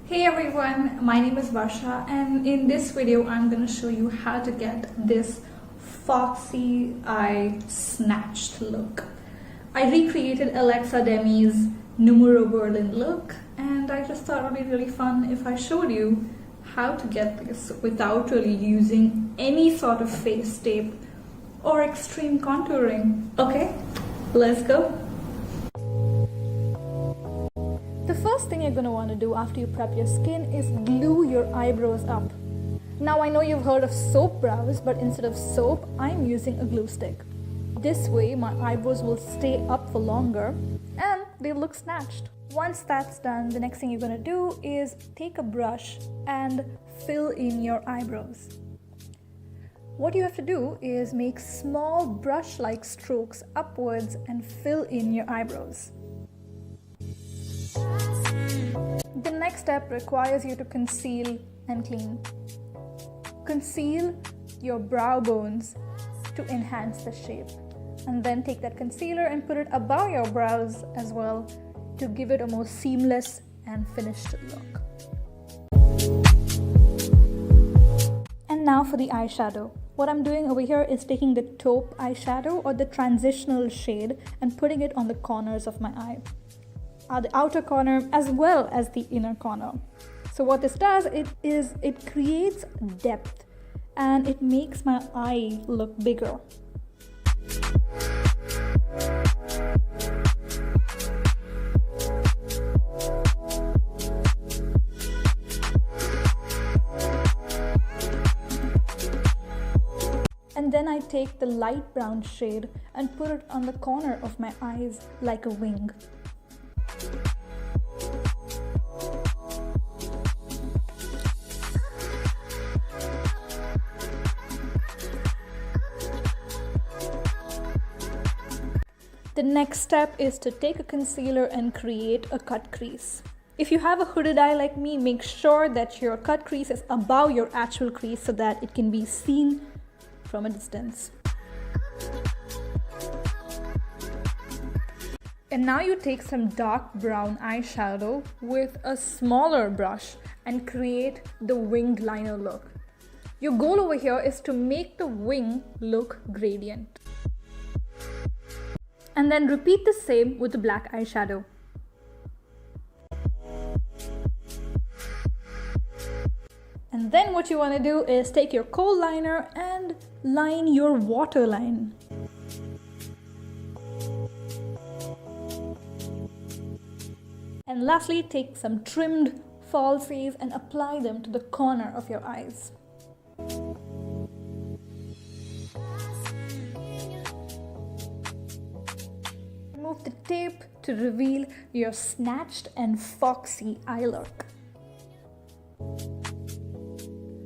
Hey everyone, my name is Varsha and in this video I'm going to show you how to get this foxy eye snatched look. I recreated Alexa Demie's Numero Berlin look and I just thought it would be really fun if I showed you how to get this without really using any sort of face tape or extreme contouring. Okay, let's go. The first thing you're going to want to do after you prep your skin is glue your eyebrows up. Now I know you've heard of soap brows, but instead of soap, I'm using a glue stick. This way my eyebrows will stay up for longer and they look snatched. Once that's done, the next thing you're going to do is take a brush and fill in your eyebrows. What you have to do is make small brush-like strokes upwards and fill in your eyebrows. The next step requires you to conceal and clean. Conceal your brow bones to enhance the shape. And then take that concealer and put it above your brows as well to give it a more seamless and finished look. And now for the eyeshadow. What I'm doing over here is taking the taupe eyeshadow or the transitional shade and putting it on the corners of my eye. The outer corner as well as the inner corner. So what this does, it creates depth and it makes my eye look bigger. And then I take the light brown shade and put it on the corner of my eyes like a wing. The next step is to take a concealer and create a cut crease. If you have a hooded eye like me, make sure that your cut crease is above your actual crease so that it can be seen from a distance. And now you take some dark brown eyeshadow with a smaller brush and create the winged liner look. Your goal over here is to make the wing look gradient. And then repeat the same with the black eyeshadow. And then what you want to do is take your kohl liner and line your waterline. And lastly, take some trimmed falsies and apply them to the corner of your eyes. Remove the tape to reveal your snatched and foxy eye look.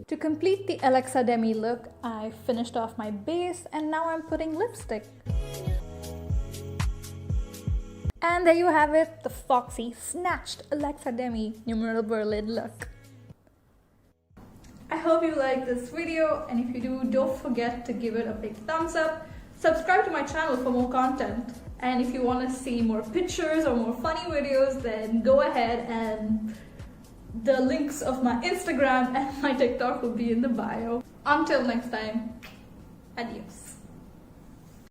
To complete the Alexa Demie look, I finished off my base and now I'm putting lipstick. And there you have it, the foxy, snatched Alexa Demie Numero Berlin look. I hope you liked this video, and if you do, don't forget to give it a big thumbs up. Subscribe to my channel for more content. And if you want to see more pictures or more funny videos, then go ahead and the links of my Instagram and my TikTok will be in the bio. Until next time, adios.